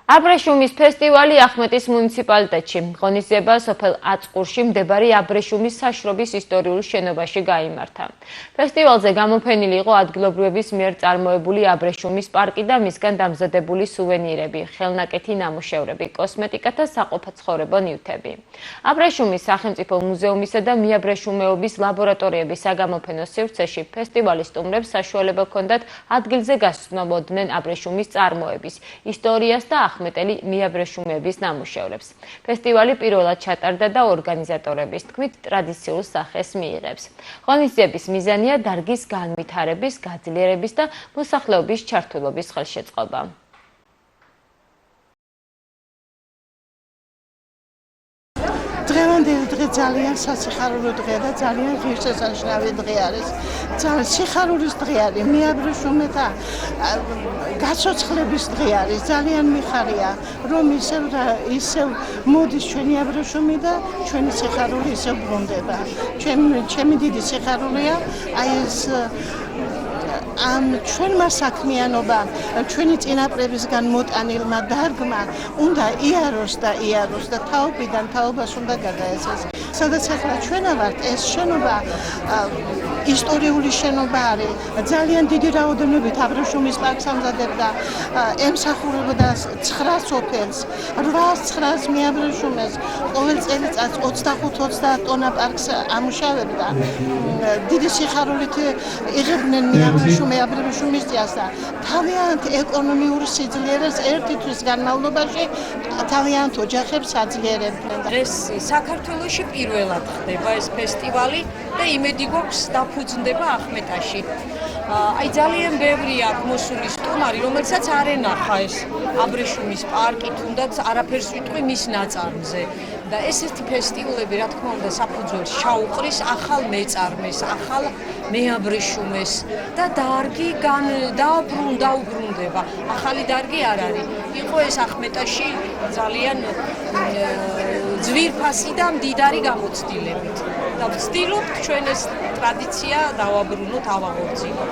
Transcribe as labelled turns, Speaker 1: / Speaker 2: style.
Speaker 1: აბრეშუმის ფესტივალი ახმეტის მუნიციპალიტეტში. ღონისძიება სოფელ აწყურში მდებარე აბრეშუმის საშრობის ისტორიულ შენობაში გაიმართა. ფესტივალზე გამოფენილი იყო ადგილობრივების მიერ წარმოებული აბრეშუმის პარკი და მისგან დამზადებული სუვენირები, ხელნაკეთი ნამუშევრები, კოსმეტიკა და საყოფაცხოვრებო ნივთები. აბრეშუმის სახელმწიფო მუზეუმისა და მიაბრეშუმეობის ლაბორატორიების საგამოფენო სივრცეში ფესტივალის სტუმრებს საშუალება ჰქონდათ ადგილზე გასცნობოდნენ აბრეშუმის წარმოების, ისტორიას და ახმეტელი მიაბრეშუმეების ნამუშევრებს. ფესტივალი პირველად ჩატარდა და ორგანიზატორების თქმით ტრადიციულ სახეს მიიღებს. ღონისძიების მიზანია დარგის განვითარების, გაძლიერების და მოსახლეობის ჩართულობის ხელშეწყობა.
Speaker 2: დღევანდელი დღე ძალიან სასიხარულო დღეა და ძალიან ღირსშესანიშნავი დღე არის. ძალიან სიხარულის დღე არის, მიაბრეშუმეთა გაცოცხლების დღე არის. ძალიან მიხარია, რომ ისევ მოდის ჩვენი აბრეშუმი და ჩვენი სიხარული ისევ ბრუნდება. ჩემი დიდი სიხარულია აი ეს ჩვენმა საქმიანობამ, ჩვენი წინაპრებისგან მოტანილმა დარგმა უნდა იაროს და თაობიდან თაობას უნდა გადაეცეს. სადაც ახლა ჩვენ ვართ, ეს შენობა ისტორიული შენობა არის. ძალიან დიდი რაოდენობით აბრეშუმის პარკს ამზადებდა, ემსახურებოდა 9 სოფელს, 800-900 მიაბრეშუმეს. ყოველ წელიწადს 25-30 ტონა პარკს ამუშავებდა. დიდი სიხარულით იღებდნენ აბრეშუმის წიას და თავიანთ ეკონომიურ სიძლიერეს ერთი თვის განმავლობაში თავიანთ ოჯახებს აძლიერებდნენ.
Speaker 3: ეს საქართველოში პირველად ხდება ეს ფესტივალი და იმედი გვაქვს დაფუძნდება ახმეტაში. აი ძალიან ბევრი აქვს მოსული სტუმარი, რომელსაც არ ენახა ეს აბრეშუმის პარკი, თუნდაც არაფერს ვიტყვი მის ნაწარმზე. და ესეთი ფესტივალები, რა თქმა უნდა, საფუძველს ჩაუყრის ახალ მეწარმეს, ახალ მეაბრეშუმეს და დარგი დაუბრუნდება. ახალი დარგი არ არის. იყო ეს ახმეტაში ძალიან ძვირფასი და მდიდარი გამოცდილებით. და ვცდილობთ ჩვენ ეს ტრადიცია დავაბრუნოთ, ავაღორძინოთ.